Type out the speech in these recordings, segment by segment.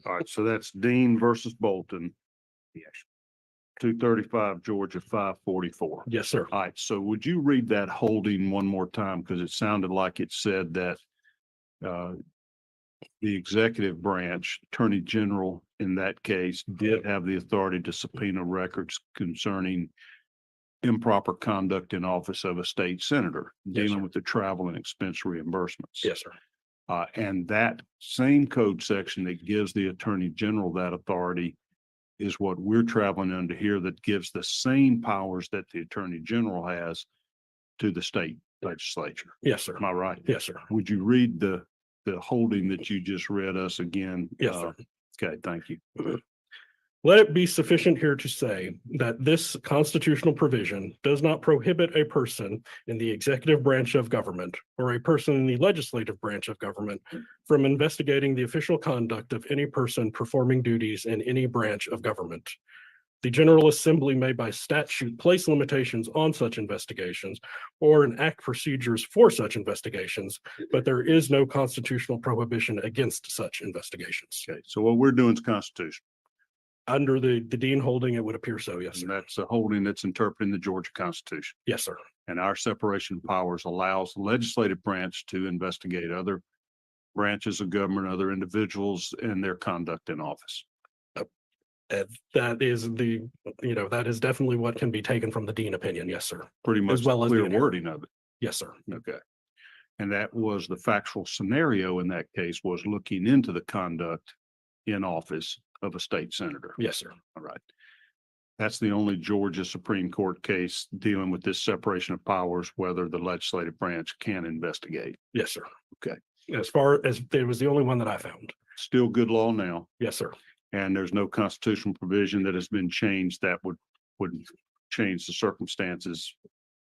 All right, so that's Dean versus Bolton, Yes. 235 Georgia 544. Yes, sir. All right, so would you read that holding one more time? Because it sounded like it said that the executive branch, Attorney General in that case, did have the authority to subpoena records concerning improper conduct in office of a state senator, Yes, dealing sir. with the travel and expense reimbursements. Yes, sir. And that same code section that gives the Attorney General that authority is what we're traveling under here, that gives the same powers that the Attorney General has to the state legislature. Yes, sir. Am I right? Yes, sir. Would you read the holding that you just read us again? Yes, sir. Okay, thank you. Let it be sufficient here to say that this constitutional provision does not prohibit a person in the executive branch of government or a person in the legislative branch of government from investigating the official conduct of any person performing duties in any branch of government. The General Assembly may by statute place limitations on such investigations or enact procedures for such investigations, but there is no constitutional prohibition against such investigations. Okay, so what we're doing is constitutional. Under the Dean holding, it would appear so, yes, And sir. that's a holding that's interpreting the Georgia Constitution. Yes, sir. And our separation of powers allows the legislative branch to investigate other branches of government, other individuals and their conduct in office. That is that is definitely what can be taken from the Dean opinion. Yes, sir. Pretty much well the as the clear inherent. wording of it. Yes, sir. Okay. And that was the factual scenario in that case, was looking into the conduct in office of a state senator. Yes, sir. All right. That's the only Georgia Supreme Court case dealing with this separation of powers, whether the legislative branch can investigate. Yes, sir. Okay. As far as it was the only one that I found. Still good law now. Yes, sir. And there's no constitutional provision that has been changed that would change the circumstances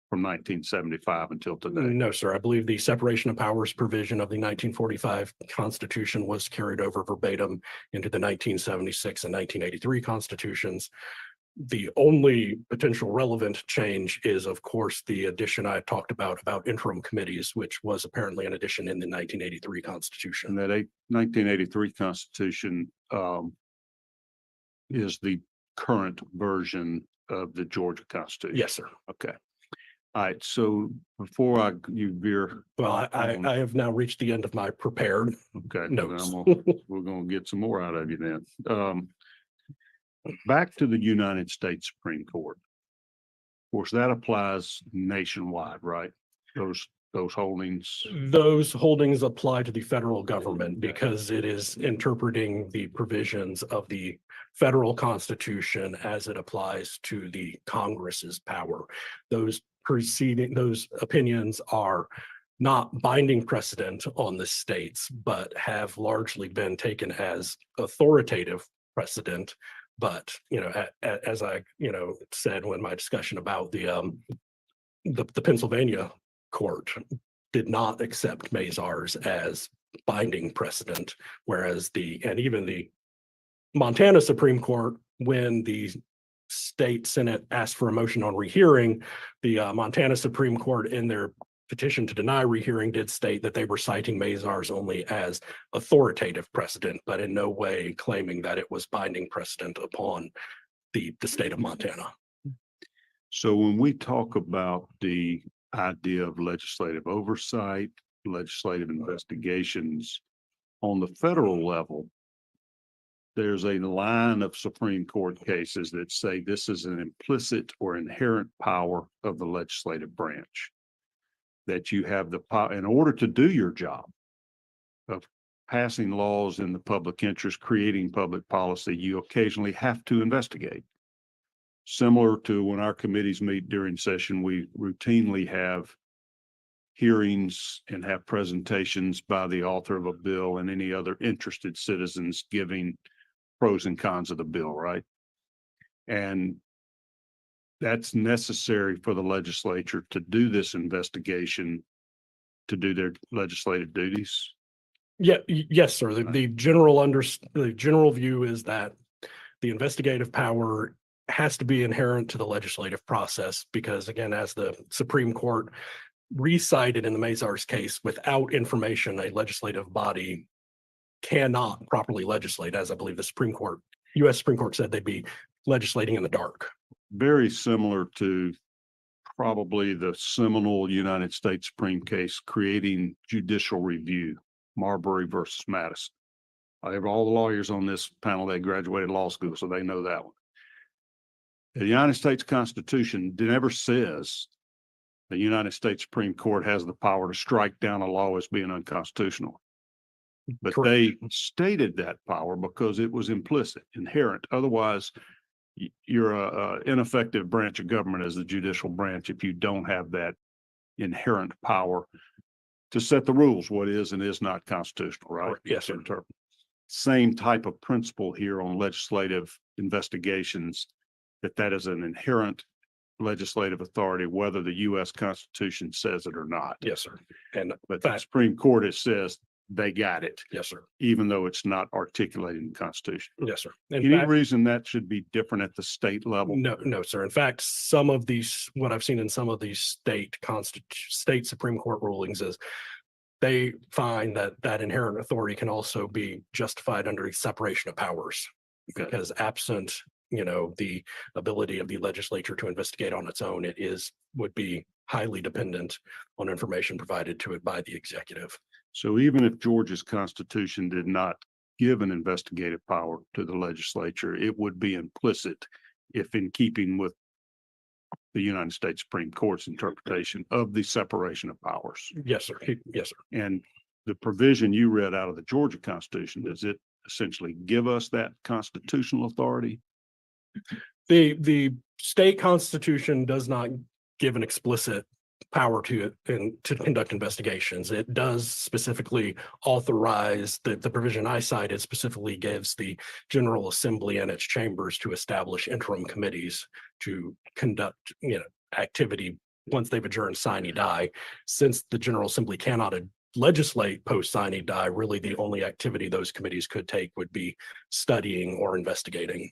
from 1975 until today. No, sir. I believe the separation of powers provision of the 1945 Constitution was carried over verbatim into the 1976 and 1983 Constitutions. The only potential relevant change is, of course, the addition I talked about interim committees, which was apparently an addition in the 1983 Constitution. And that 1983 Constitution is the current version of the Georgia Constitution. Yes, sir. Okay. All right. So before you veer. Well, I have now reached the end of my prepared Okay. notes. We're going to get some more out of you then. Back to the United States Supreme Court. Of course, that applies nationwide, right? Those holdings. Those holdings apply to the federal government because it is interpreting the provisions of the federal Constitution as it applies to the Congress's power. Those opinions are not binding precedent on the states, but have largely been taken as authoritative precedent. But, as I, said when my discussion about the Pennsylvania court did not accept Mazars as binding precedent, whereas even the Montana Supreme Court, when the state Senate asked for a motion on rehearing, the Montana Supreme Court in their petition to deny rehearing did state that they were citing Mazars only as authoritative precedent, but in no way claiming that it was binding precedent upon the state of Montana. So when we talk about the idea of legislative oversight, legislative investigations on the federal level, there's a line of Supreme Court cases that say this is an implicit or inherent power of the legislative branch, that you have the power in order to do your job of passing laws in the public interest, creating public policy. You occasionally have to investigate. Similar to when our committees meet during session, we routinely have hearings and have presentations by the author of a bill and any other interested citizens giving pros and cons of the bill, right? And that's necessary for the legislature to do this investigation, to do their legislative duties. Yeah, yes, sir. The general view is that the investigative power has to be inherent to the legislative process because, again, as the Supreme Court recited in the Mazars case, without information, a legislative body cannot properly legislate, as I believe the US Supreme Court said they'd be legislating in the dark. Very similar to probably the seminal United States Supreme case creating judicial review, Marbury versus Madison. All the lawyers on this panel, they graduated law school, so they know that one. The United States Constitution never says the United States Supreme Court has the power to strike down a law as being unconstitutional. But Correct. they stated that power because it was implicit, inherent. Otherwise, you're a ineffective branch of government as the judicial branch if you don't have that inherent power to set the rules, what is and is not constitutional, right? Yes, sir. Same type of principle here on legislative investigations, that is an inherent legislative authority, whether the U.S. Constitution says it or not. Yes, sir. And But the Supreme Court, it says they got it, yes, sir. even though it's not articulated in the Constitution. Yes, sir. Any reason that should be different at the state level? No, sir. In fact, some of these, what I've seen in some of these state Supreme Court rulings is they find that inherent authority can also be justified under separation of powers, because absent, the ability of the legislature to investigate on its own, would be highly dependent on information provided to it by the executive. So even if Georgia's Constitution did not give an investigative power to the legislature, it would be implicit if in keeping with the United States Supreme Court's interpretation of the separation of powers. Yes, sir. Yes, sir. And the provision you read out of the Georgia Constitution, does it essentially give us that constitutional authority? The state constitution does not give an explicit power to conduct investigations. It does specifically authorize the provision I cited specifically gives the General Assembly and its chambers to establish interim committees to conduct, activity once they've adjourned sine die. Since the General Assembly cannot legislate post sine die, really the only activity those committees could take would be studying or investigating.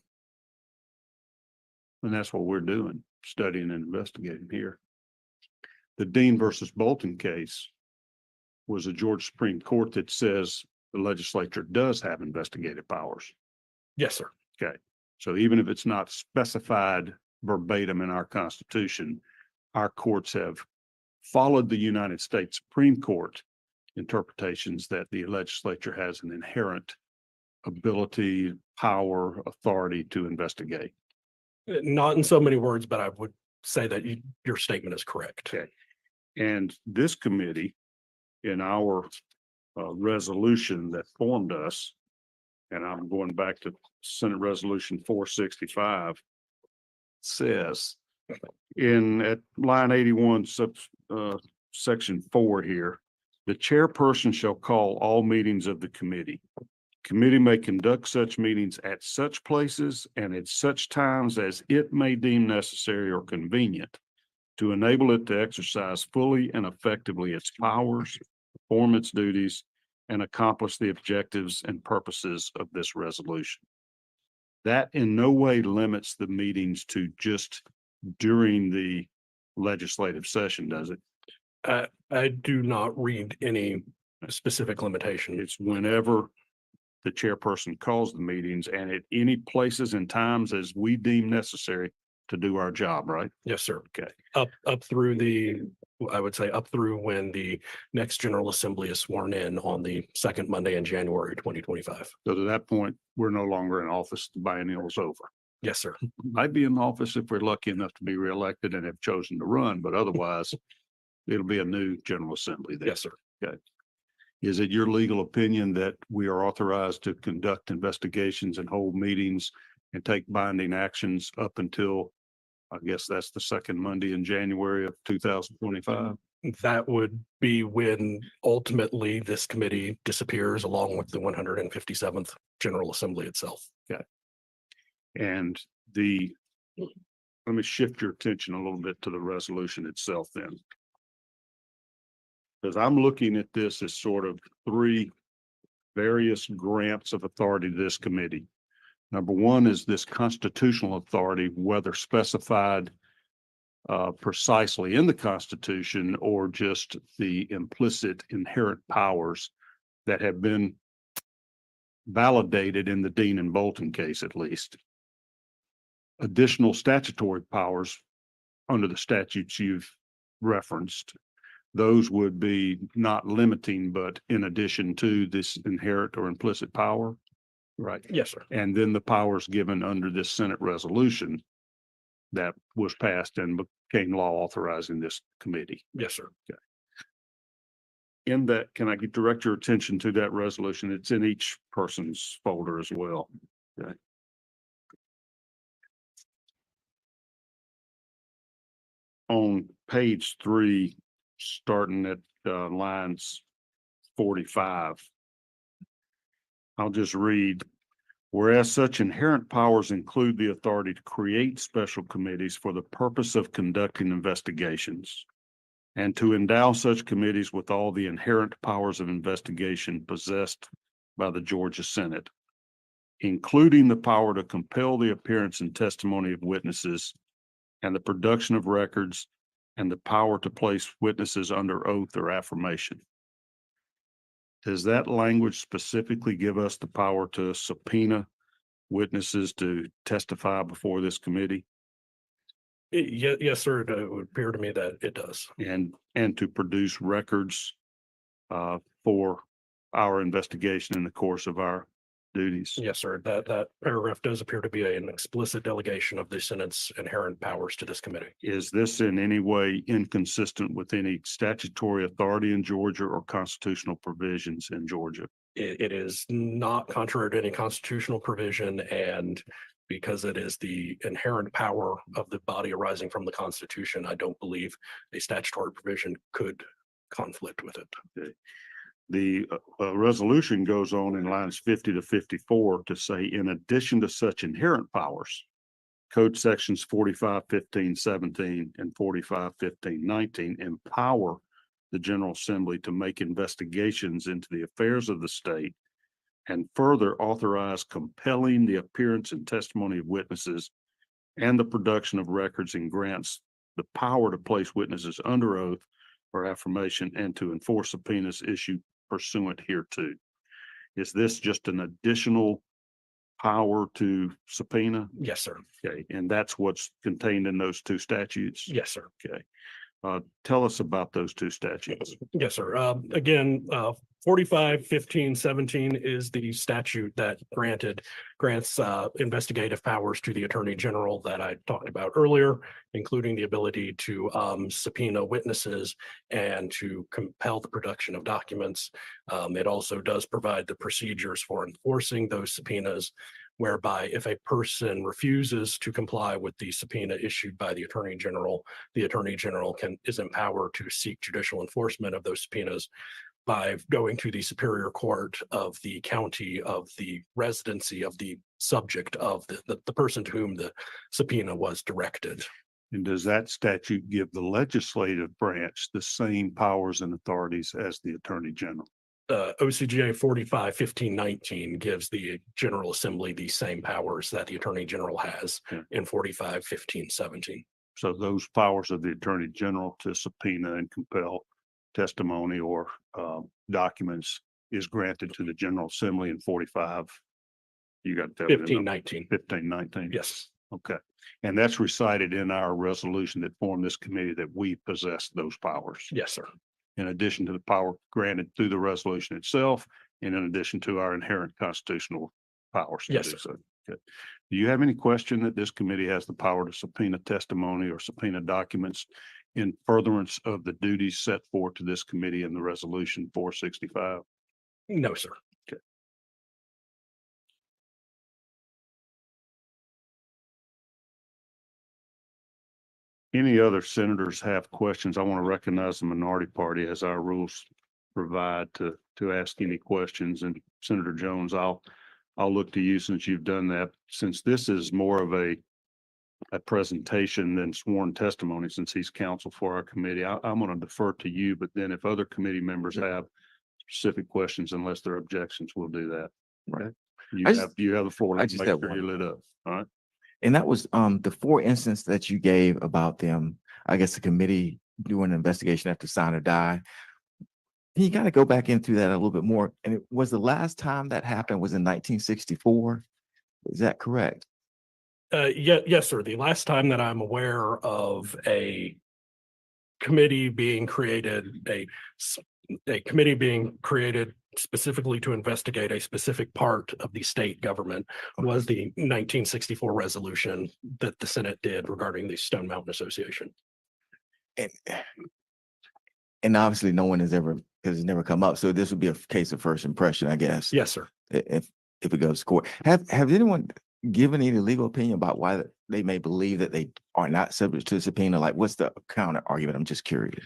And that's what we're doing, studying and investigating here. The Dean versus Bolton case was a Georgia Supreme Court that says the legislature does have investigative powers. Yes, sir. Okay. So even if it's not specified verbatim in our Constitution, our courts have followed the United States Supreme Court interpretations that the legislature has an inherent ability, power, authority to investigate. Not in so many words, but I would say that your statement is correct. Okay. And this committee, in our resolution that formed us, and I'm going back to Senate Resolution 465, says at line 81, section 4 here, the chairperson shall call all meetings of the committee. Committee may conduct such meetings at such places and at such times as it may deem necessary or convenient to enable it to exercise fully and effectively its powers, perform its duties, and accomplish the objectives and purposes of this resolution. That in no way limits the meetings to just during the legislative session, does it? I do not read any specific limitation. It's whenever the chairperson calls the meetings and at any places and times as we deem necessary to do our job, right? Yes, sir. Okay. Up through I would say up through when the next General Assembly is sworn in on the second Monday in January 2025. So to that point, we're no longer in office. The biennial is over. Yes, sir. Might be in office if we're lucky enough to be reelected and have chosen to run, but otherwise it'll be a new General Assembly there. Yes, sir. Okay. Is it your legal opinion that we are authorized to conduct investigations and hold meetings and take binding actions up until, I guess that's the second Monday in January of 2025? That would be when ultimately this committee disappears along with the 157th General Assembly itself. Okay. And let me shift your attention a little bit to the resolution itself then. Because I'm looking at this as sort of three various grants of authority to this committee. Number one is this constitutional authority, whether specified precisely in the Constitution or just the implicit inherent powers that have been validated in the Dean and Bolton case, at least. Additional statutory powers under the statutes you've referenced, those would be not limiting, but in addition to this inherent or implicit power, right? Yes, sir. And then the powers given under this Senate resolution that was passed and became law authorizing this committee. Yes, sir. Okay. In that, can I direct your attention to that resolution? It's in each person's folder as well. Okay. On page 3, starting at lines 45, I'll just read, whereas such inherent powers include the authority to create special committees for the purpose of conducting investigations and to endow such committees with all the inherent powers of investigation possessed by the Georgia Senate, including the power to compel the appearance and testimony of witnesses and the production of records and the power to place witnesses under oath or affirmation. Does that language specifically give us the power to subpoena witnesses to testify before this committee? Yes, sir. It would appear to me that it does. And to produce records for our investigation in the course of our duties? Yes, sir. That paragraph does appear to be an explicit delegation of the Senate's inherent powers to this committee. Is this in any way inconsistent with any statutory authority in Georgia or constitutional provisions in Georgia? It is not contrary to any constitutional provision, and because it is the inherent power of the body arising from the Constitution, I don't believe a statutory provision could conflict with it. Okay. The resolution goes on in lines 50 to 54 to say, in addition to such inherent powers, Code sections 45-15-17 and 45-15-19 empower the General Assembly to make investigations into the affairs of the state and further authorize compelling the appearance and testimony of witnesses and the production of records, and grants the power to place witnesses under oath or affirmation and to enforce subpoenas issued pursuant hereto. Is this just an additional power to subpoena? Yes, sir. Okay, and that's what's contained in those two statutes? Yes, sir. Okay. Tell us about those two statutes. Yes, sir. Again, 45-15-17 is the statute that grants investigative powers to the Attorney General that I talked about earlier, including the ability to subpoena witnesses and to compel the production of documents. It also does provide the procedures for enforcing those subpoenas, whereby if a person refuses to comply with the subpoena issued by the Attorney General is empowered to seek judicial enforcement of those subpoenas by going to the Superior Court of the county of the residency of the subject of the person to whom the subpoena was directed. And does that statute give the legislative branch the same powers and authorities as the Attorney General? OCGA 45-15-19 gives the General Assembly the same powers that the Attorney General has in 45-15-17. So those powers of the Attorney General to subpoena and compel testimony or documents is granted to the General Assembly in 45. You got that? 15-19. 15-19. Yes. Okay. And that's recited in our resolution that formed this committee, that we possess those powers. Yes, sir. In addition to the power granted through the resolution itself, and in addition to our inherent constitutional powers. Yes, sir. So, okay. Do you have any question that this committee has the power to subpoena testimony or subpoena documents in furtherance of the duties set forth to this committee in the resolution 465? No, sir. Okay. Any other senators have questions? I want to recognize the minority party as our rules provide to ask any questions. And Senator Jones, I'll look to you since you've done that. Since this is more of a presentation than sworn testimony, since he's counsel for our committee, I'm going to defer to you. But then if other committee members have specific questions, unless there are objections, we'll do that. Right. You have the floor. I just Make have sure one. you lit up. All right. And that was the 4 instances that you gave about them, I guess the committee doing an investigation after sign or die. You got to go back into that a little bit more. And it was the last time that happened was in 1964. Is that correct? Yes, sir. The last time that I'm aware of a committee being created, a committee being created specifically to investigate a specific part of the state government was the 1964 resolution that the Senate did regarding the Stone Mountain Association. And obviously no one has ever, because it's never come up. So this would be a case of first impression, I guess. Yes, sir. If it goes to court. Have anyone given any legal opinion about why they may believe that they are not subject to subpoena? Like, what's the counter argument? I'm just curious.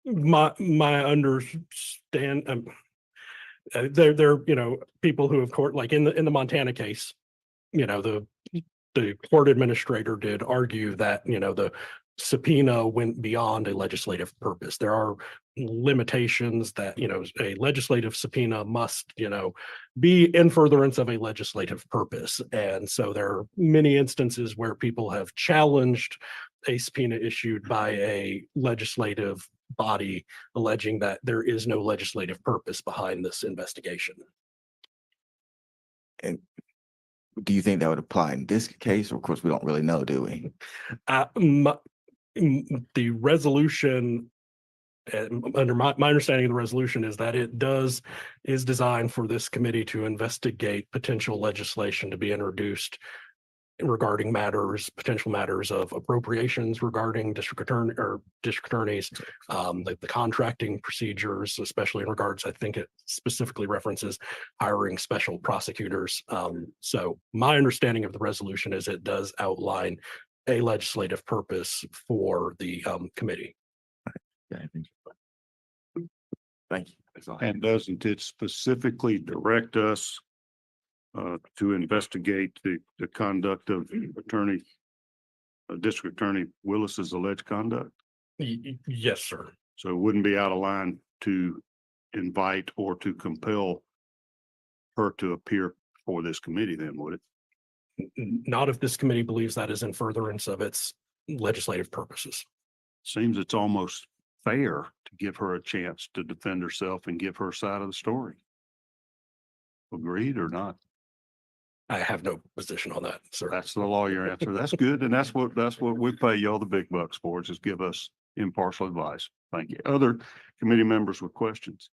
My understand, they're people who have court, like in the Montana case, the court administrator did argue that the subpoena went beyond a legislative purpose. There are limitations that a legislative subpoena must be in furtherance of a legislative purpose, and so there are many instances where people have challenged a subpoena issued by a legislative body, alleging that there is no legislative purpose behind this investigation. And do you think that would apply in this case? Of course, we don't really know, do we? The resolution, under my understanding of the resolution, is that it is designed for this committee to investigate potential legislation to be introduced regarding potential matters of appropriations regarding district attorneys, like the contracting procedures, especially in regards, I think it specifically references hiring special prosecutors. So my understanding of the resolution is it does outline a legislative purpose for the committee. Yeah, I think so. Thank you. That's all. And doesn't it specifically direct us to investigate the conduct of District Attorney Willis's alleged conduct? Yes, sir. So it wouldn't be out of line to invite or to compel her to appear for this committee then, would it? Not if this committee believes that is in furtherance of its legislative purposes. Seems it's almost fair to give her a chance to defend herself and give her side of the story. Agreed or not? I have no position on that, sir. That's the lawyer answer. That's good. And that's what we pay y'all the big bucks for, just give us impartial advice. Thank you. Other committee members with questions?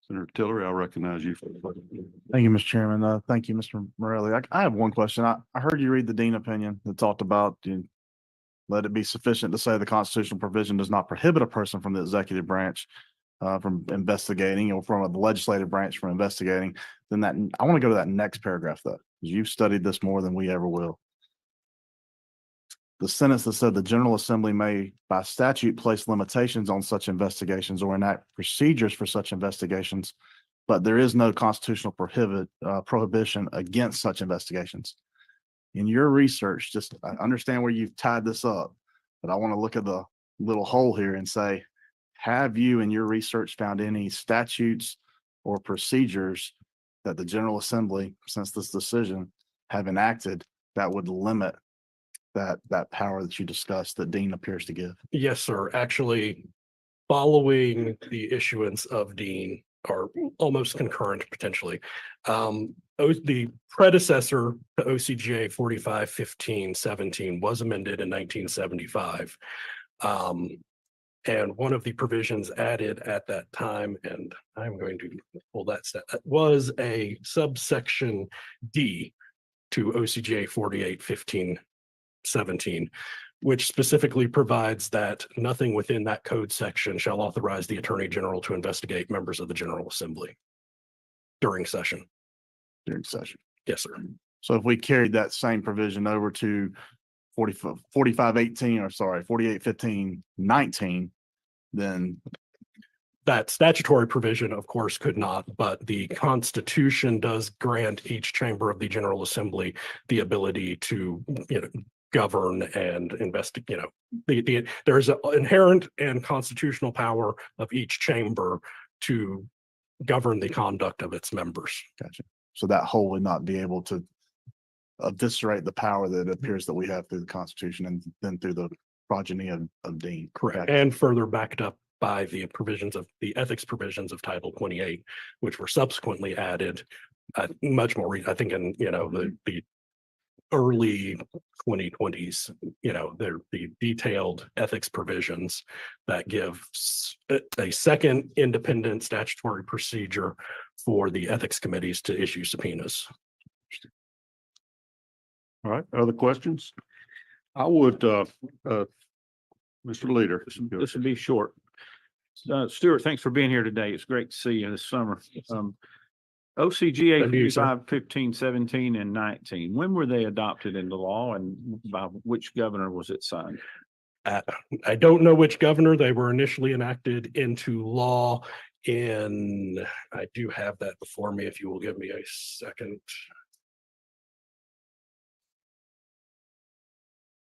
Senator Tillery, I'll recognize you for the question. Thank you, Mr. Chairman. Thank you, Mr. Morelli. I have one question. I heard you read the Dean opinion that talked about let it be sufficient to say the constitutional provision does not prohibit a person from the executive branch from investigating, or from the legislative branch from investigating. Then I want to go to that next paragraph though, because you've studied this more than we ever will. The sentence that said the General Assembly may by statute place limitations on such investigations or enact procedures for such investigations, but there is no constitutional prohibition against such investigations. In your research, just I understand where you've tied this up, but I want to look at the little hole here and say, have you in your research found any statutes or procedures that the General Assembly, since this decision, have enacted that would limit that power that you discussed that Dean appears to give? Yes, sir. Actually, following the issuance of Dean, or almost concurrent potentially, the predecessor to OCGA 45-15-17 was amended in 1975. And one of the provisions added at that time, and I'm going to pull that was a subsection D to OCGA 48-15-17, which specifically provides that nothing within that code section shall authorize the Attorney General to investigate members of the General Assembly during session. During session. Yes, sir. So if we carried that same provision over to 48-15-19, then that statutory provision, of course, could not, but the Constitution does grant each chamber of the General Assembly the ability to, govern and investigate. There is an inherent and constitutional power of each chamber to govern the conduct of its members. gotcha. So that whole would not be able to eviscerate the power that it appears that we have through the Constitution and then through the progeny of Dean. Correct. And further backed up by the provisions of the ethics provisions of Title 28, which were subsequently added much more, I think in, the early 2020s, the detailed ethics provisions that give a second independent statutory procedure for the ethics committees to issue subpoenas. All right, other questions? I would, Mr. Leader. This will be short. Stuart, thanks for being here today. It's great to see you this summer. OCGA Thank you, sir. 55, 15, 17, and 19. When were they adopted into law and by which governor was it signed? I don't know which governor. They were initially enacted into law in, I do have that before me if you will give me a second.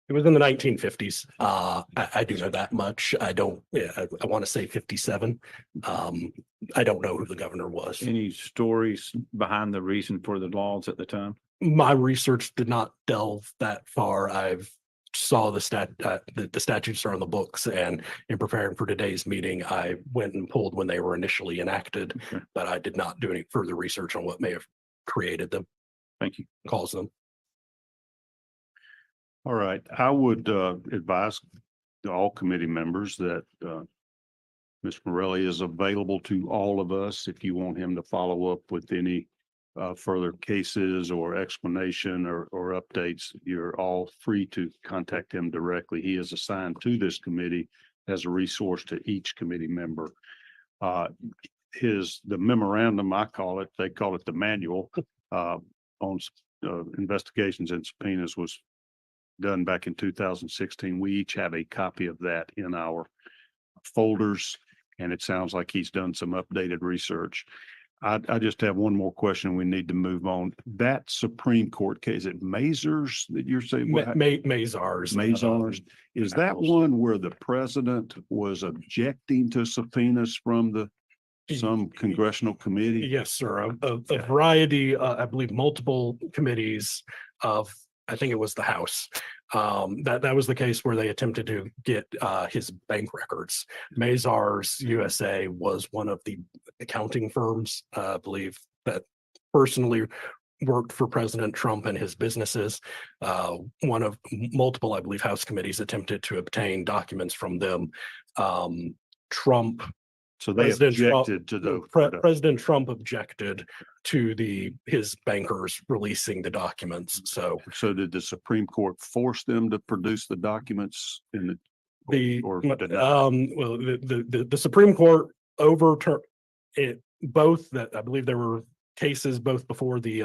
It was in the 1950s. I do know that much. I don't, I want to say 57. I don't know who the governor was. Any stories behind the reason for the laws at the time? My research did not delve that far. I've saw the statutes are on the books, and in preparing for today's meeting, I went and pulled when they were initially enacted, Okay. but I did not do any further research on what may have created them, Thank you. caused them. All right, I would advise all committee members that Mr. Morelli is available to all of us if you want him to follow up with any further cases or explanation or updates. You're all free to contact him directly. He is assigned to this committee as a resource to each committee member. The memorandum, I call it, they call it the manual on investigations and subpoenas was done back in 2016. We each have a copy of that in our folders, and it sounds like he's done some updated research. I just have one more question. We need to move on. That Supreme Court case, is it Mazars that you're saying? Mazars. Mazars. Is that one where the president was objecting to subpoenas from some congressional committee? Yes, sir. A variety, I believe multiple committees of, I think it was the House. That was the case where they attempted to get his bank records. Mazars USA was one of the accounting firms, I believe, that personally worked for President Trump and his businesses. One of multiple, I believe, House committees attempted to obtain documents from them. Trump So they President objected to the. President Trump objected to his bankers releasing the documents. So did the Supreme Court force them to produce the documents in the the Supreme Court overturned it, both that I believe there were cases both before the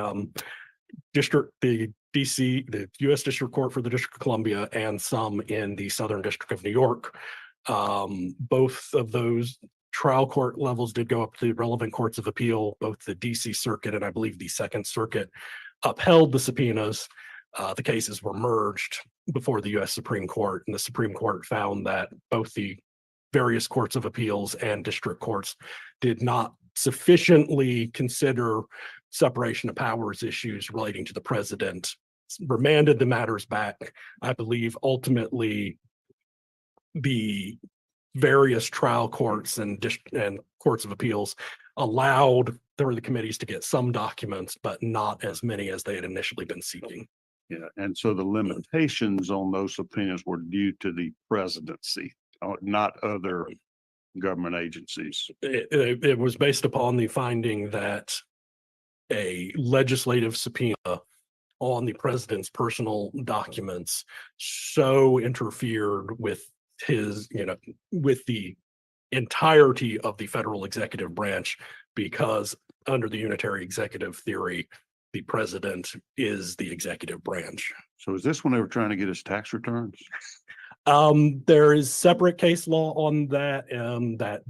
DC, the U.S. District Court for the District of Columbia, and some in the Southern District of New York. Both of those trial court levels did go up to the relevant courts of appeal. Both the DC Circuit and I believe the Second Circuit upheld the subpoenas. The cases were merged before the U.S. Supreme Court, and the Supreme Court found that both the various courts of appeals and district courts did not sufficiently consider separation of powers issues relating to the president, remanded the matters back. I believe ultimately the various trial courts and courts of appeals allowed the committees to get some documents, but not as many as they had initially been seeking. Yeah, and so the limitations on those subpoenas were due to the presidency, not other government agencies. It was based upon the finding that a legislative subpoena on the president's personal documents so interfered with his, with the entirety of the federal executive branch, because under the unitary executive theory, the president is the executive branch. So is this when they were trying to get his tax returns? There is separate case law on that, that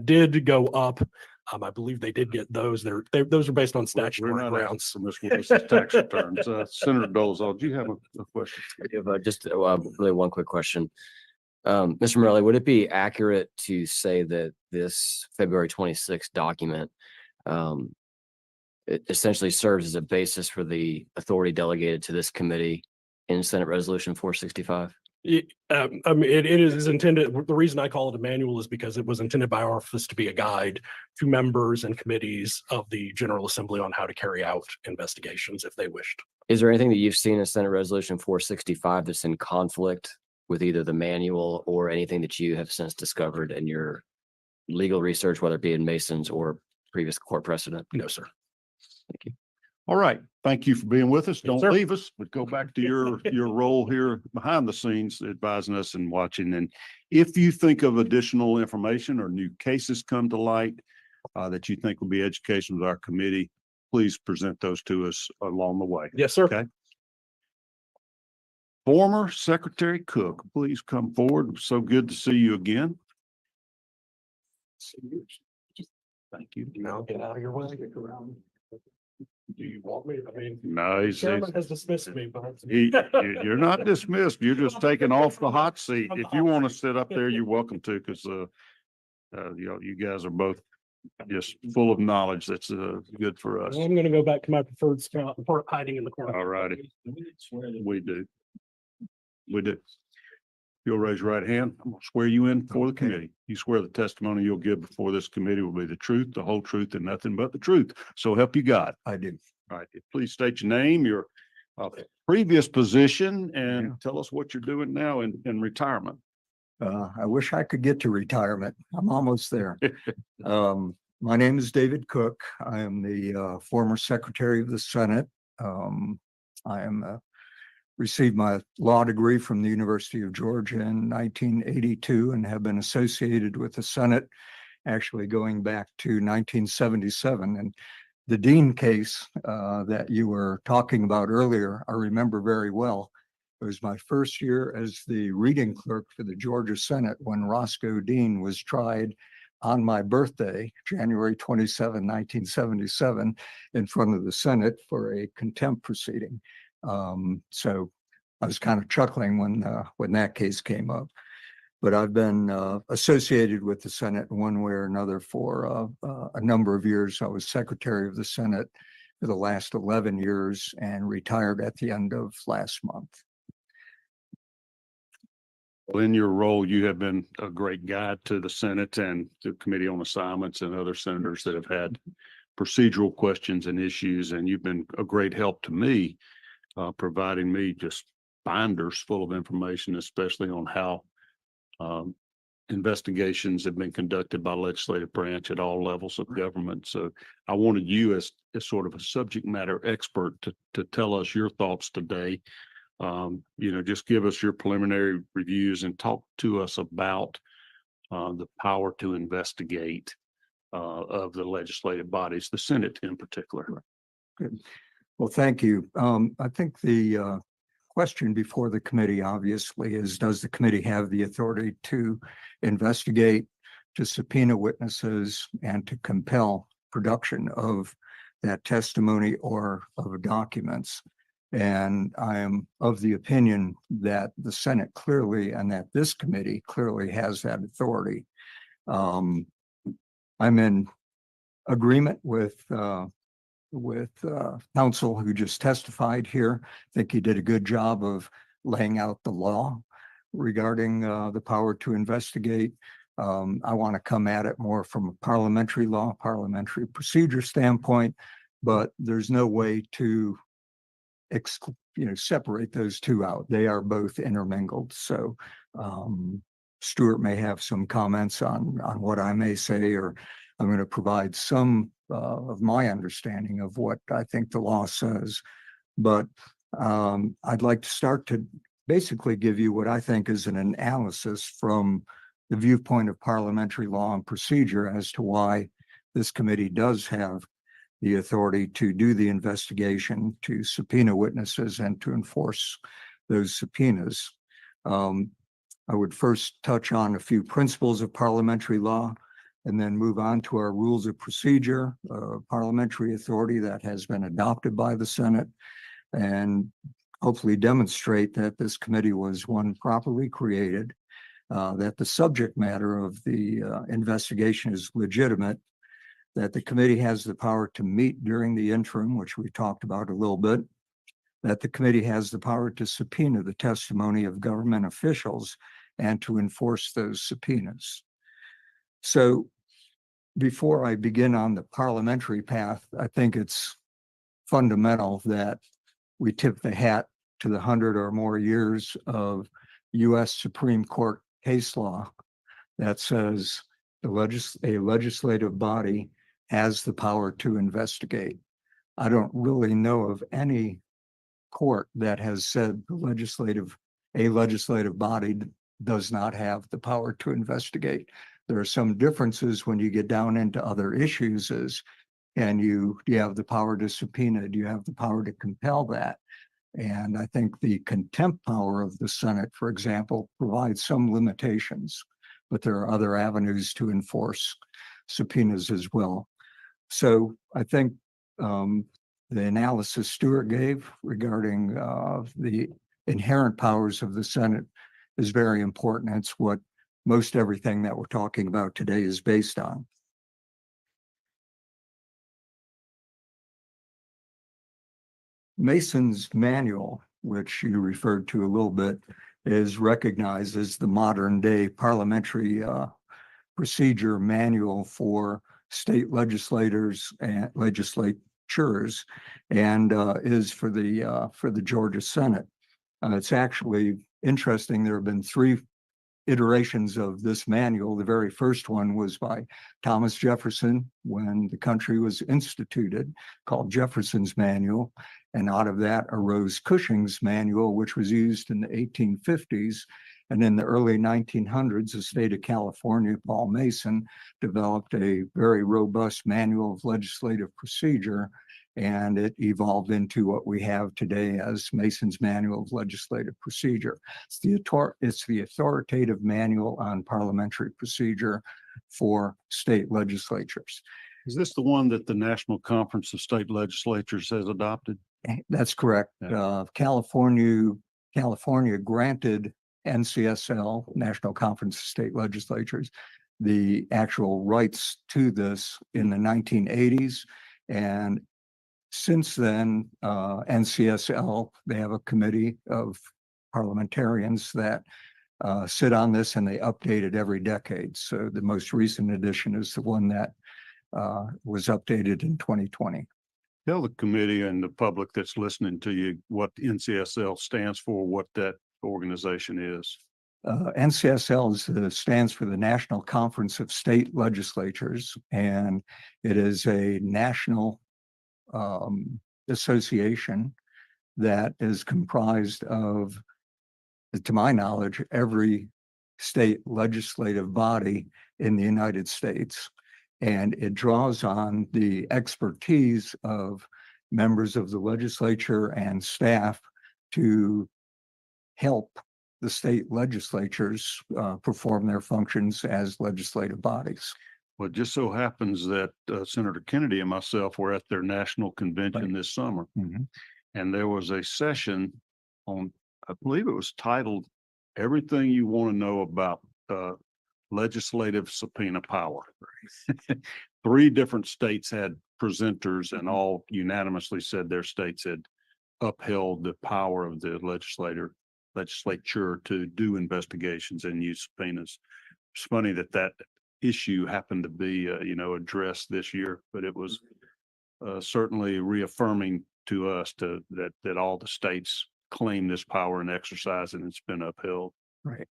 did go up. I believe they did get those. Those are based on statutory grounds. For Ms. Willis's tax returns. Senator Dolezal, do you have a question? I have just really one quick question. Mr. Morelli, would it be accurate to say that this February 26th document it essentially serves as a basis for the authority delegated to this committee in Senate Resolution 465? It is intended, the reason I call it a manual is because it was intended by our office to be a guide to members and committees of the General Assembly on how to carry out investigations if they wished. Is there anything that you've seen in Senate Resolution 465 that's in conflict with either the manual or anything that you have since discovered in your legal research, whether it be in Mason's or previous court precedent? No, sir. Thank you. All right. Thank you for being with us. Yes, Don't sir. leave us, but go back to your role here behind the scenes, advising us and watching. And if you think of additional information or new cases come to light that you think will be educational to our committee, please present those to us along the way. Yes, sir. Okay. Former Secretary Cook, please come forward. So good to see you again. Thank you. Now get out of your way. Do you want me? I mean, No, the chairman has dismissed me, but. you're not dismissed. You're just taken off the hot seat. If you want to sit up there, you're welcome to, because you guys are both just full of knowledge. That's good for us. I'm gonna go back to my preferred spot, hiding in the corner. All righty. We do. We do. You'll raise your right hand. I'm gonna swear you in for the committee. You swear the testimony you'll give before this committee will be the truth, the whole truth, and nothing but the truth. So help you God. I do. All right. Please state your name, your previous position, and tell us what you're doing now in retirement. I wish I could get to retirement. I'm almost there. My name is David Cook. I am the former Secretary of the Senate. I received my law degree from the University of Georgia in 1982 and have been associated with the Senate actually going back to 1977. And the Dean case that you were talking about earlier, I remember very well. It was my first year as the reading clerk for the Georgia Senate when Roscoe Dean was tried on my birthday, January 27, 1977, in front of the Senate for a contempt proceeding. So I was kind of chuckling when that case came up. But I've been associated with the Senate in one way or another for a number of years. I was Secretary of the Senate for the last 11 years and retired at the end of last month. Well, in your role, you have been a great guide to the Senate and the Committee on Assignments and other senators that have had procedural questions and issues. And you've been a great help to me, providing me just binders full of information, especially on how investigations have been conducted by legislative branch at all levels of government. So I wanted you as sort of a subject matter expert to tell us your thoughts today. Just give us your preliminary reviews and talk to us about the power to investigate of the legislative bodies, the Senate in particular. Good. Well, thank you. I think the question before the committee obviously is, does the committee have the authority to investigate, to subpoena witnesses, and to compel production of that testimony or of documents? And I am of the opinion that the Senate clearly, and that this committee clearly has that authority. I'm in agreement with counsel who just testified here. I think he did a good job of laying out the law regarding the power to investigate. I want to come at it more from a parliamentary law, parliamentary procedure standpoint, but there's no way to separate those two out. They are both intermingled. So Stuart may have some comments on what I may say, or I'm going to provide some of my understanding of what I think the law says. But I'd like to start to basically give you what I think is an analysis from the viewpoint of parliamentary law and procedure as to why this committee does have the authority to do the investigation, to subpoena witnesses, and to enforce those subpoenas. I would first touch on a few principles of parliamentary law and then move on to our rules of procedure, parliamentary authority that has been adopted by the Senate, and hopefully demonstrate that this committee was one properly created, that the subject matter of the investigation is legitimate, that the committee has the power to meet during the interim, which we talked about a little bit, that the committee has the power to subpoena the testimony of government officials and to enforce those subpoenas. So before I begin on the parliamentary path, I think it's fundamental that we tip the hat to the 100 or more years of US Supreme Court case law that says a legislative body has the power to investigate. I don't really know of any court that has said a legislative body does not have the power to investigate. There are some differences when you get down into other issues and you have the power to subpoena, do you have the power to compel that? And I think the contempt power of the Senate, for example, provides some limitations, but there are other avenues to enforce subpoenas as well. So I think the analysis Stuart gave regarding the inherent powers of the Senate is very important. It's what most everything that we're talking about today is based on. Mason's manual, which you referred to a little bit, is recognized as the modern day parliamentary procedure manual for state legislators and legislatures, and is for the Georgia Senate. It's actually interesting. There have been 3 iterations of this manual. The very first one was by Thomas Jefferson when the country was instituted, called Jefferson's Manual. And out of that arose Cushing's Manual, which was used in the 1850s. And in the early 1900s, the state of California, Paul Mason, developed a very robust manual of legislative procedure, and it evolved into what we have today as Mason's Manual of Legislative Procedure. It's the authoritative manual on parliamentary procedure for state legislatures. Is this the one that the National Conference of State Legislatures has adopted? That's correct. Yeah. California granted NCSL, National Conference of State Legislatures, the actual rights to this in the 1980s. And since then, NCSL, they have a committee of parliamentarians that sit on this, and they update it every decade. So the most recent edition is the one that was updated in 2020. Tell the committee and the public that's listening to you what NCSL stands for, what that organization is. NCSL stands for the National Conference of State Legislatures, and it is a national association that is comprised of, to my knowledge, every state legislative body in the United States. And it draws on the expertise of members of the legislature and staff to help the state legislatures perform their functions as legislative bodies. Well, it just so happens that Senator Kennedy and myself were at their national convention this summer. Mhm. And there was a session on, I believe it was titled, Everything You Want to Know About Legislative Subpoena Power. 3 different states had presenters, and all unanimously said their states had upheld the power of the legislature to do investigations and use subpoenas. It's funny that that issue happened to be, addressed this year, but it was certainly reaffirming to us that all the states claim this power and exercise, and it's been upheld. Right.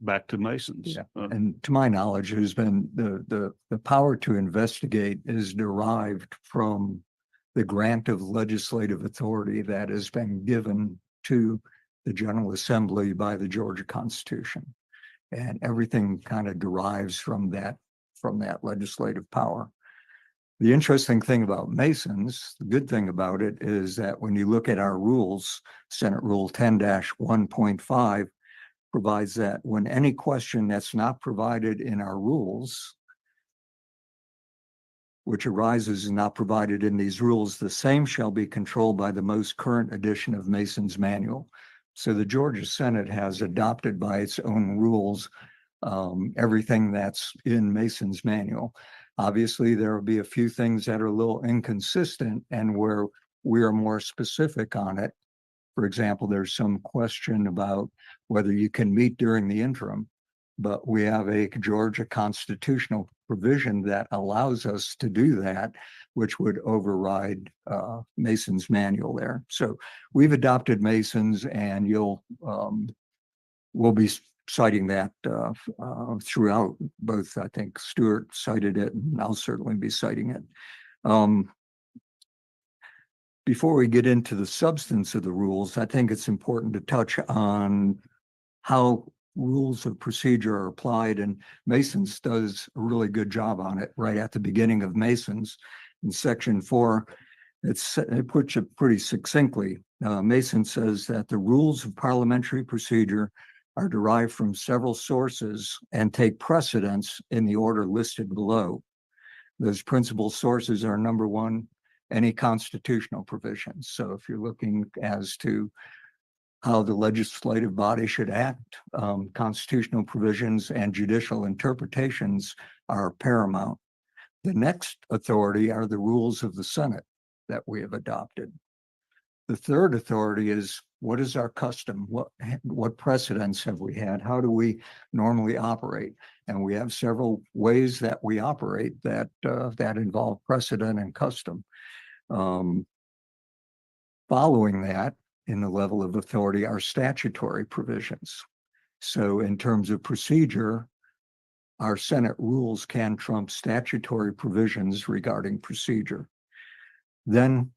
Back to Mason's. Yeah. And to my knowledge, there's been the power to investigate is derived from the grant of legislative authority that has been given to the General Assembly by the Georgia Constitution. And everything kind of derives from that legislative power. The interesting thing about Masons, the good thing about it is that when you look at our rules, Senate Rule 10-1.5 provides that when any question that's not provided in our rules, which arises and not provided in these rules, the same shall be controlled by the most current edition of Mason's Manual. So the Georgia Senate has adopted by its own rules everything that's in Mason's Manual. Obviously, there will be a few things that are a little inconsistent and where we are more specific on it. For example, there's some question about whether you can meet during the interim, but we have a Georgia constitutional provision that allows us to do that, which would override Mason's manual there. So we've adopted Mason's, and we'll be citing that throughout. Both, I think Stuart cited it, and I'll certainly be citing it. Before we get into the substance of the rules, I think it's important to touch on how rules of procedure are applied, and Mason's does a really good job on it right at the beginning of Mason's. In section 4, it puts it pretty succinctly. Mason says that the rules of parliamentary procedure are derived from several sources and take precedence in the order listed below. Those principal sources are, number one, any constitutional provisions. So if you're looking as to how the legislative body should act, constitutional provisions and judicial interpretations are paramount. The next authority are the rules of the Senate that we have adopted. The third authority is, what is our custom? What precedents have we had? How do we normally operate? And we have several ways that we operate that involve precedent and custom. Following that, in the level of authority, are statutory provisions. So in terms of procedure, our Senate rules can trump statutory provisions regarding procedure. Then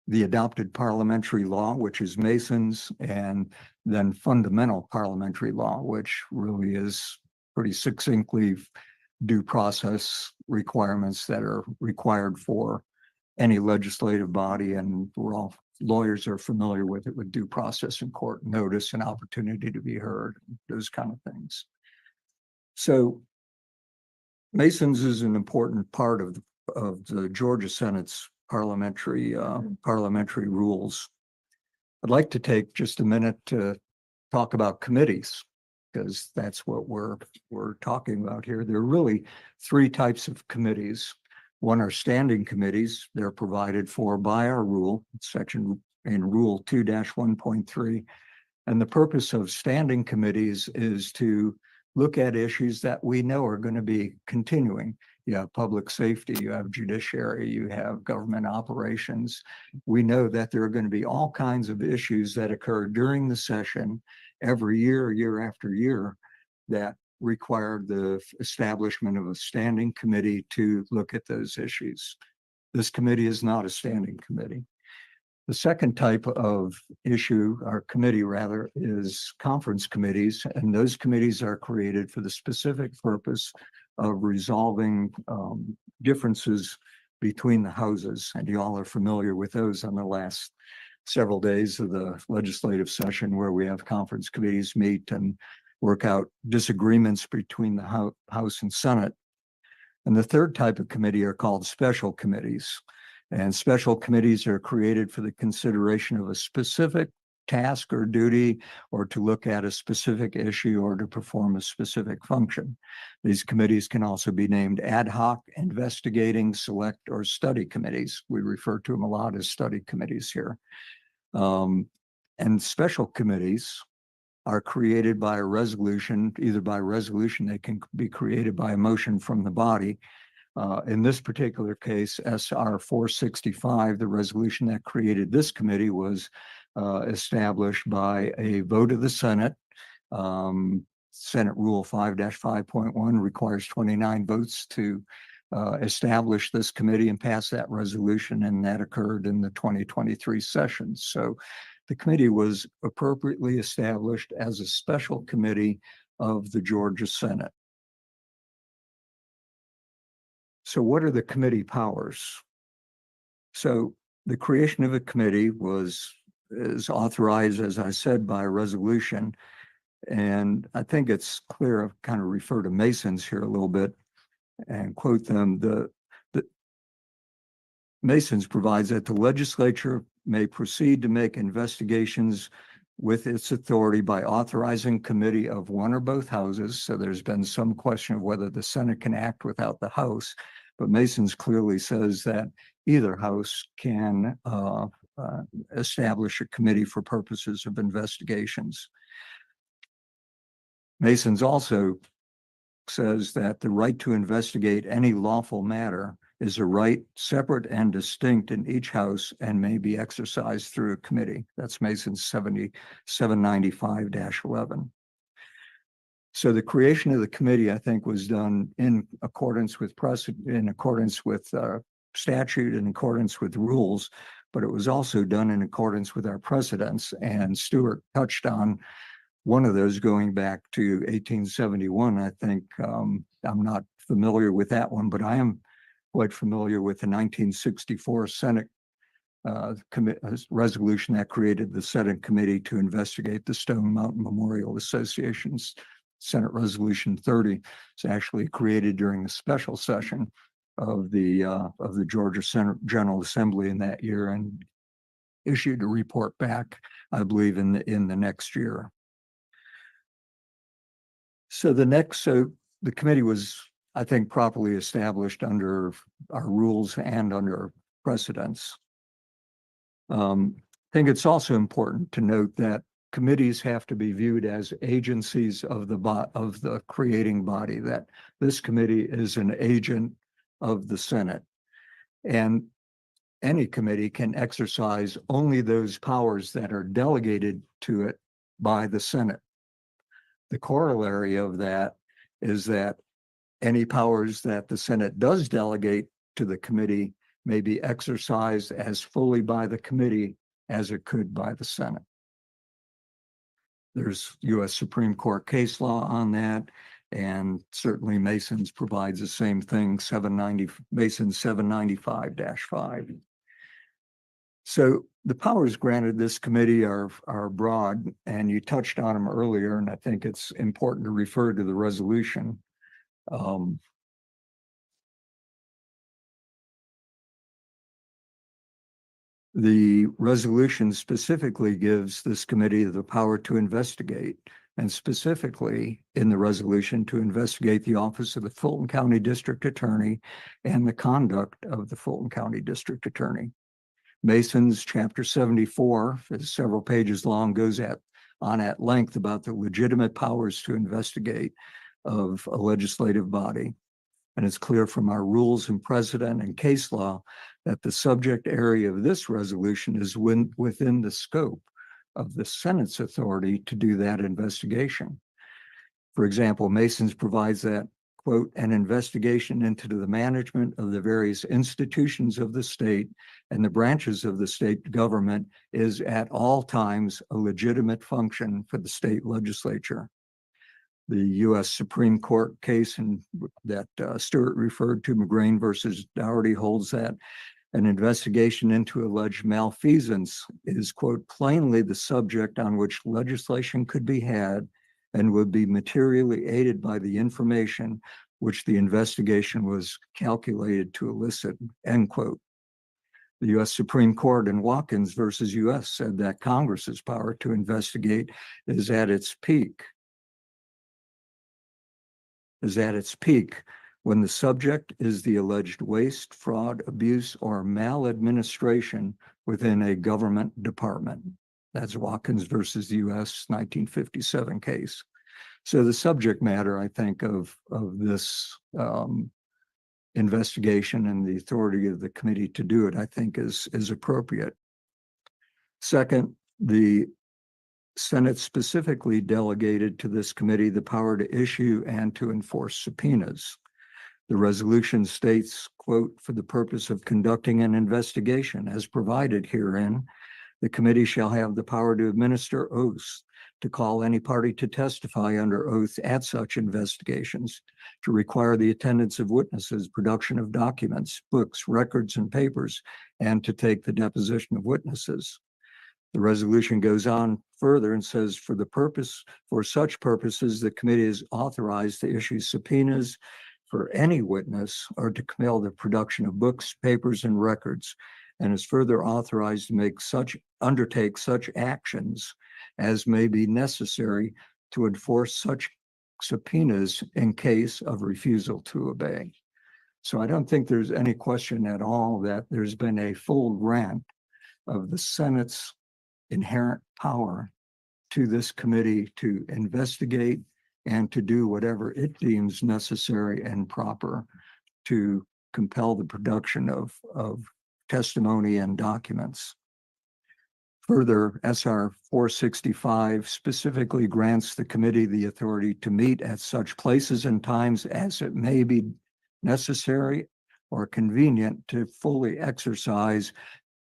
the adopted parliamentary law, which is Mason's, and then fundamental parliamentary law, which really is pretty succinctly due process requirements that are required for any legislative body, and we're all lawyers are familiar with it, with due process in court, notice and opportunity to be heard, those kind of things. So Mason's is an important part of the Georgia Senate's parliamentary rules. I'd like to take just a minute to talk about committees, because that's what we're talking about here. There are really three types of committees. One are standing committees. They're provided for by our rule, section in Rule 2-1.3. And the purpose of standing committees is to look at issues that we know are going to be continuing. You have public safety, you have judiciary, you have government operations. We know that there are going to be all kinds of issues that occur during the session every year, year after year, that require the establishment of a standing committee to look at those issues. This committee is not a standing committee. The second type of issue, or committee rather, is conference committees, and those committees are created for the specific purpose of resolving differences between the houses. And you all are familiar with those on the last several days of the legislative session, where we have conference committees meet and work out disagreements between the House and Senate. And the third type of committee are called special committees. And special committees are created for the consideration of a specific task or duty, or to look at a specific issue, or to perform a specific function. These committees can also be named ad hoc, investigating, select, or study committees. We refer to them a lot as study committees here. And special committees are created by a resolution, either by resolution, they can be created by a motion from the body. In this particular case, SR 465, the resolution that created this committee was established by a vote of the Senate. Senate Rule 5-5.1 requires 29 votes to establish this committee and pass that resolution, and that occurred in the 2023 session. So the committee was appropriately established as a special committee of the Georgia Senate. So what are the committee powers? So the creation of a committee is authorized, as I said, by a resolution. And I think it's clear, I've kind of refer to Mason's here a little bit and quote them. The Mason's provides that the legislature may proceed to make investigations with its authority by authorizing committee of one or both houses. So there's been some question of whether the Senate can act without the House, but Mason's clearly says that either house can establish a committee for purposes of investigations. Masons also says that the right to investigate any lawful matter is a right separate and distinct in each house and may be exercised through a committee. That's Mason's 795-11. So the creation of the committee, I think, was done in accordance with statute, in accordance with rules, but it was also done in accordance with our precedents. And Stewart touched on one of those going back to 1871. I think I'm not familiar with that one, but I am quite familiar with the 1964 Senate resolution that created the Senate Committee to investigate the Stone Mountain Memorial Association's Senate Resolution 30. It's actually created during the special session of the Georgia Senate General Assembly in that year and issued a report back, I believe, in the next year. So the committee was, I think, properly established under our rules and under precedents. I think it's also important to note that committees have to be viewed as agencies of the creating body, that this committee is an agent of the Senate. And any committee can exercise only those powers that are delegated to it by the Senate. The corollary of that is that any powers that the Senate does delegate to the committee may be exercised as fully by the committee as it could by the Senate. There's U.S. Supreme Court case law on that, and certainly Mason's provides the same thing, Mason's 795-5. So the powers granted this committee are broad, and you touched on them earlier, and I think it's important to refer to the resolution. The resolution specifically gives this committee the power to investigate, and specifically in the resolution to investigate the office of the Fulton County District Attorney and the conduct of the Fulton County District Attorney. Mason's Chapter 74 is several pages long, goes on at length about the legitimate powers to investigate of a legislative body. And it's clear from our rules and precedent and case law that the subject area of this resolution is within the scope of the Senate's authority to do that investigation. For example, Mason's provides that, quote, an investigation into the management of the various institutions of the state and the branches of the state government is at all times a legitimate function for the state legislature. The U.S. Supreme Court case that Stewart referred to, McGrain versus Dougherty, holds that an investigation into alleged malfeasance is, quote, plainly the subject on which legislation could be had and would be materially aided by the information which the investigation was calculated to elicit, end quote. The U.S. Supreme Court in Watkins versus U.S. said that Congress's power to investigate is at its peak when the subject is the alleged waste, fraud, abuse, or maladministration within a government department. That's Watkins versus the U.S. 1957 case. So the subject matter, I think, of this investigation and the authority of the committee to do it, I think is appropriate. Second, the Senate specifically delegated to this committee the power to issue and to enforce subpoenas. The resolution states, quote, for the purpose of conducting an investigation as provided herein, the committee shall have the power to administer oaths, to call any party to testify under oath at such investigations, to require the attendance of witnesses, production of documents, books, records, and papers, and to take the deposition of witnesses. The resolution goes on further and says, for such purposes, the committee is authorized to issue subpoenas for any witness or to compel the production of books, papers, and records, and is further authorized to undertake such actions as may be necessary to enforce such subpoenas in case of refusal to obey. So I don't think there's any question at all that there's been a full grant of the Senate's inherent power to this committee to investigate and to do whatever it deems necessary and proper to compel the production of testimony and documents. Further, SR 465 specifically grants the committee the authority to meet at such places and times as it may be necessary or convenient to fully exercise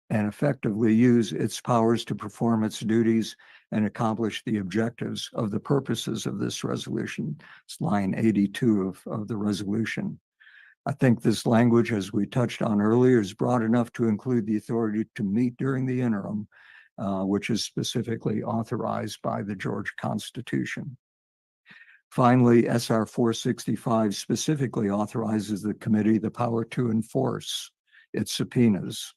and effectively use its powers to perform its duties and accomplish the objectives of the purposes of this resolution. It's line 82 of the resolution. I think this language, as we touched on earlier, is broad enough to include the authority to meet during the interim, which is specifically authorized by the Georgia Constitution. Finally, SR 465 specifically authorizes the committee the power to enforce its subpoenas.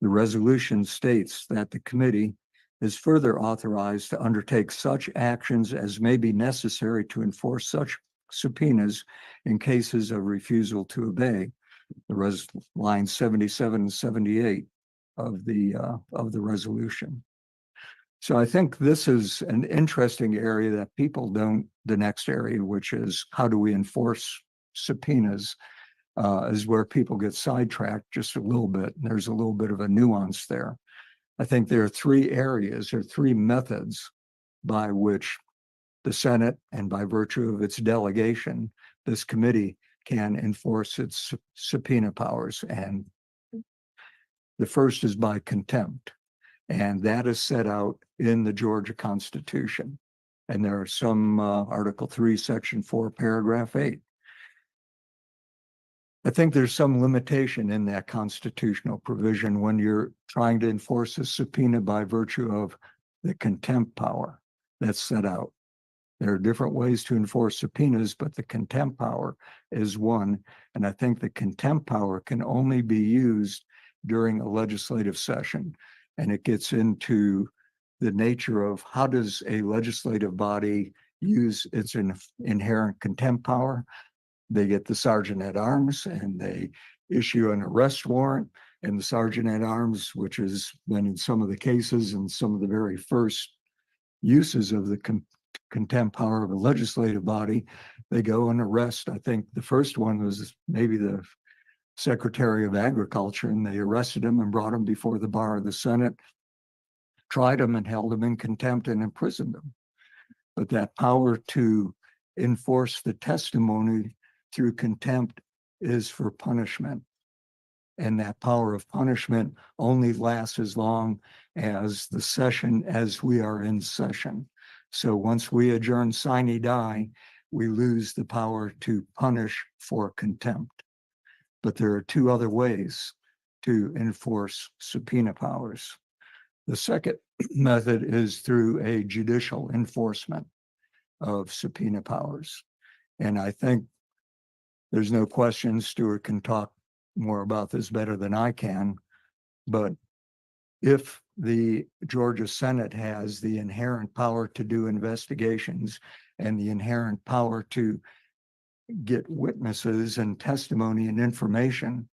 The resolution states that the committee is further authorized to undertake such actions as may be necessary to enforce such subpoenas in cases of refusal to obey. The lines 77 and 78 of the resolution. So I think this is an interesting area that people don't, the next area, which is how do we enforce subpoenas, is where people get sidetracked just a little bit. And there's a little bit of a nuance there. I think there are three areas or three methods by which the Senate, and by virtue of its delegation, this committee can enforce its subpoena powers. And the first is by contempt. And that is set out in the Georgia Constitution. And there are some Article 3, Section 4, Paragraph 8. I think there's some limitation in that constitutional provision when you're trying to enforce a subpoena by virtue of the contempt power that's set out. There are different ways to enforce subpoenas, but the contempt power is one. And I think the contempt power can only be used during a legislative session. And it gets into the nature of how does a legislative body use its inherent contempt power. They get the sergeant at arms and they issue an arrest warrant, and the sergeant at arms, which has been in some of the cases and some of the very first uses of the contempt power of a legislative body, they go and arrest. I think the first one was maybe the Secretary of Agriculture, and they arrested him and brought him before the bar of the Senate, tried him and held him in contempt and imprisoned him. But that power to enforce the testimony through contempt is for punishment. And that power of punishment only lasts as long as the session, as we are in session. So once we adjourn sine die, we lose the power to punish for contempt. But there are two other ways to enforce subpoena powers. The second method is through a judicial enforcement of subpoena powers. And I think there's no question, Stuart can talk more about this better than I can, but if the Georgia Senate has the inherent power to do investigations and the inherent power to get witnesses and testimony and information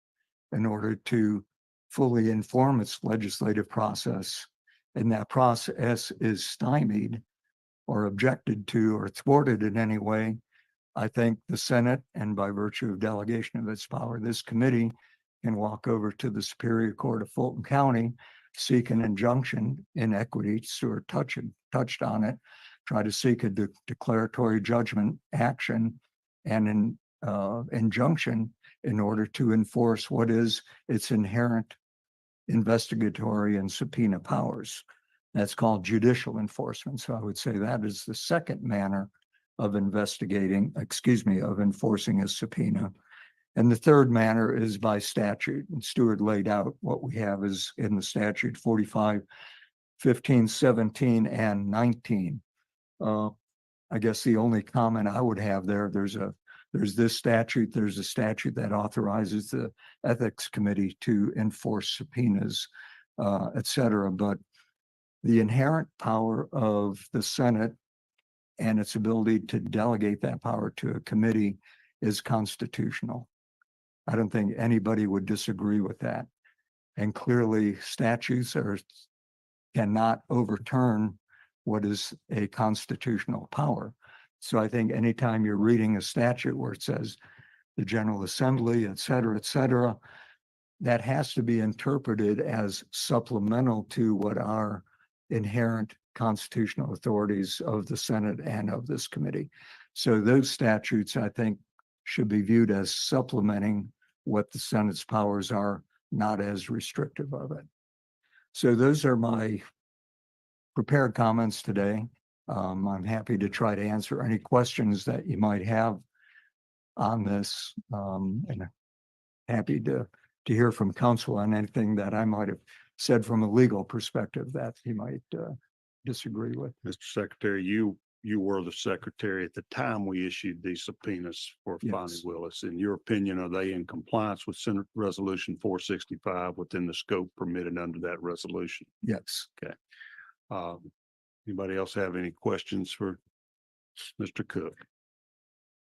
in order to fully inform its legislative process, and that process is stymied or objected to or thwarted in any way, I think the Senate, and by virtue of delegation of its power, this committee can walk over to the Superior Court of Fulton County, seek an injunction in equity. Stuart touched on it, try to seek a declaratory judgment action and an injunction in order to enforce what is its inherent investigatory and subpoena powers. That's called judicial enforcement. So I would say that is the second manner of enforcing a subpoena. And the third manner is by statute. And Stuart laid out what we have is in the statute 45, 15, 17, and 19. I guess the only comment I would have there's this statute, there's a statute that authorizes the ethics committee to enforce subpoenas, et cetera. But the inherent power of the Senate and its ability to delegate that power to a committee is constitutional. I don't think anybody would disagree with that. And clearly statutes cannot overturn what is a constitutional power. So I think anytime you're reading a statute where it says the General Assembly, et cetera, that has to be interpreted as supplemental to what are inherent constitutional authorities of the Senate and of this committee. So those statutes, I think, should be viewed as supplementing what the Senate's powers are, not as restrictive of it. So those are my prepared comments today. I'm happy to try to answer any questions that you might have on this, and happy to hear from counsel on anything that I might have said from a legal perspective that he might disagree with. Mr. Secretary, you were the secretary at the time we issued these subpoenas for Fani Yes. Willis. In your opinion, are they in compliance with Senate Resolution 465 within the scope permitted under that resolution? Yes. Anybody else have any questions for Mr. Cook?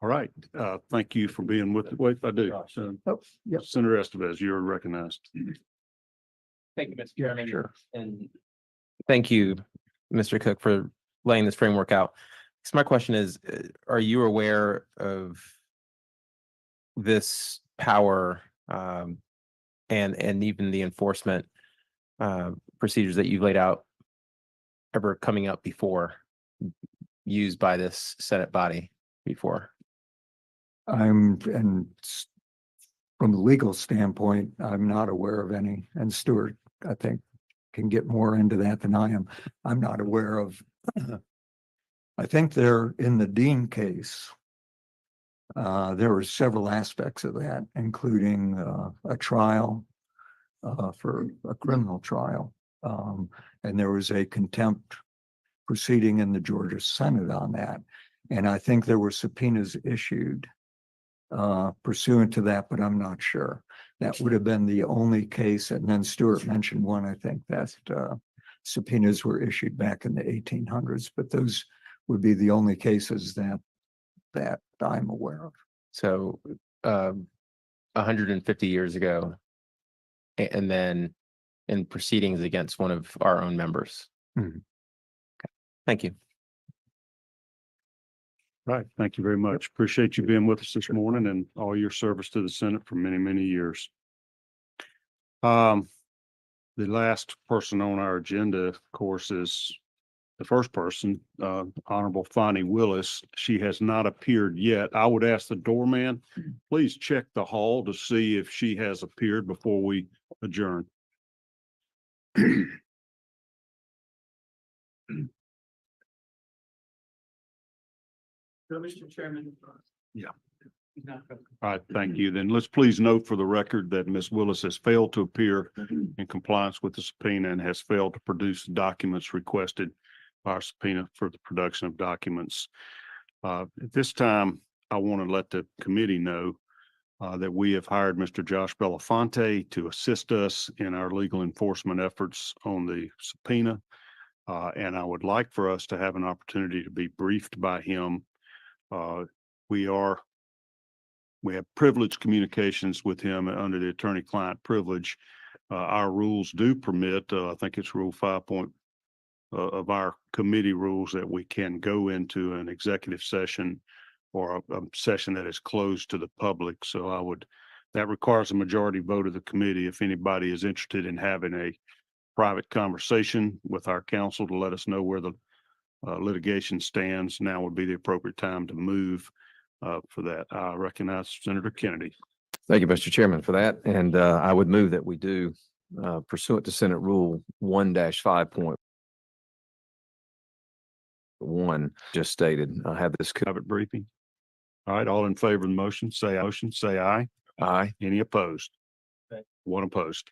All right, thank you for being with, wait, I do. Oh, yep. Senator Estevez, you're recognized. Thank you, Mr. Chairman. Sure. And thank you, Mr. Cook, for laying this framework out. So my question is, are you aware of this power and even the enforcement procedures that you've laid out ever coming up before, used by this Senate body before? And from a legal standpoint, I'm not aware of any, and Stuart, I think, can get more into that than I am. I'm not aware of, I think they're in the Dean case. There were several aspects of that, including a trial for a criminal trial. And there was a contempt proceeding in the Georgia Senate on that. And I think there were subpoenas issued pursuant to that, but I'm not sure. That would have been the only case. And then Stuart mentioned one, I think, that subpoenas were issued back in the 1800s, but those would be the only cases that I'm aware of. So 150 years ago, and then in proceedings against one of our own members. Mhm. Okay. Thank you. Right, thank you very much. Appreciate you being with us this morning and all your service to the Senate for many, many years. The last person on our agenda, of course, is the first person, Honorable Fani Willis. She has not appeared yet. I would ask the doorman, please check the hall to see if she has appeared before we adjourn. Mr. Chairman. Yeah. All right, thank you. Then let's please note for the record that Ms. Willis has failed to appear in compliance with the subpoena and has failed to produce documents requested by our subpoena for the production of documents. At this time, I want to let the committee know that we have hired Mr. Josh Belafonte to assist us in our legal enforcement efforts on the subpoena. And I would like for us to have an opportunity to be briefed by him. We have privileged communications with him under the attorney-client privilege. Our rules do permit, I think it's Rule 5 of our committee rules, that we can go into an executive session or a session that is closed to the public. So that requires a majority vote of the committee. If anybody is interested in having a private conversation with our counsel to let us know where the litigation stands, now would be the appropriate time to move for that. I recognize Senator Kennedy. Thank you, Mr. Chairman, for that. And I would move that we do pursuant to Senate Rule 1-5.1 just stated, have this. Private briefing. All right, all in favor of the motion, say aye. Aye. Any opposed? One opposed.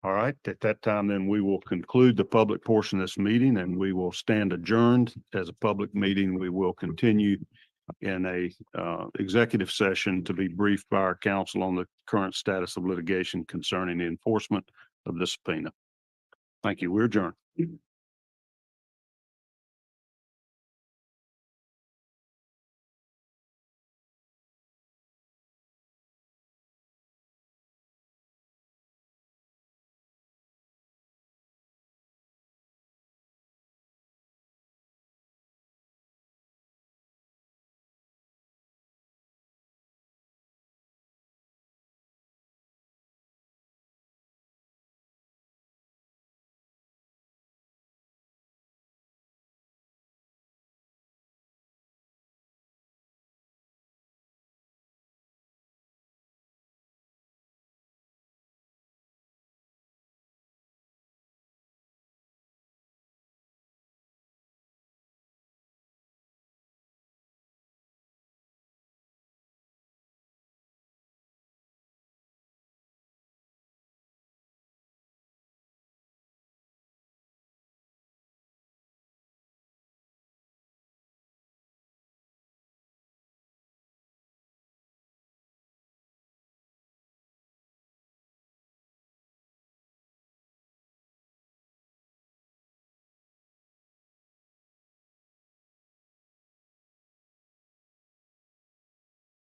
All right, at that time, then we will conclude the public portion of this meeting and we will stand adjourned as a public meeting. We will continue in a executive session to be briefed by our counsel on the current status of litigation concerning the enforcement of the subpoena. Thank you. We're adjourned.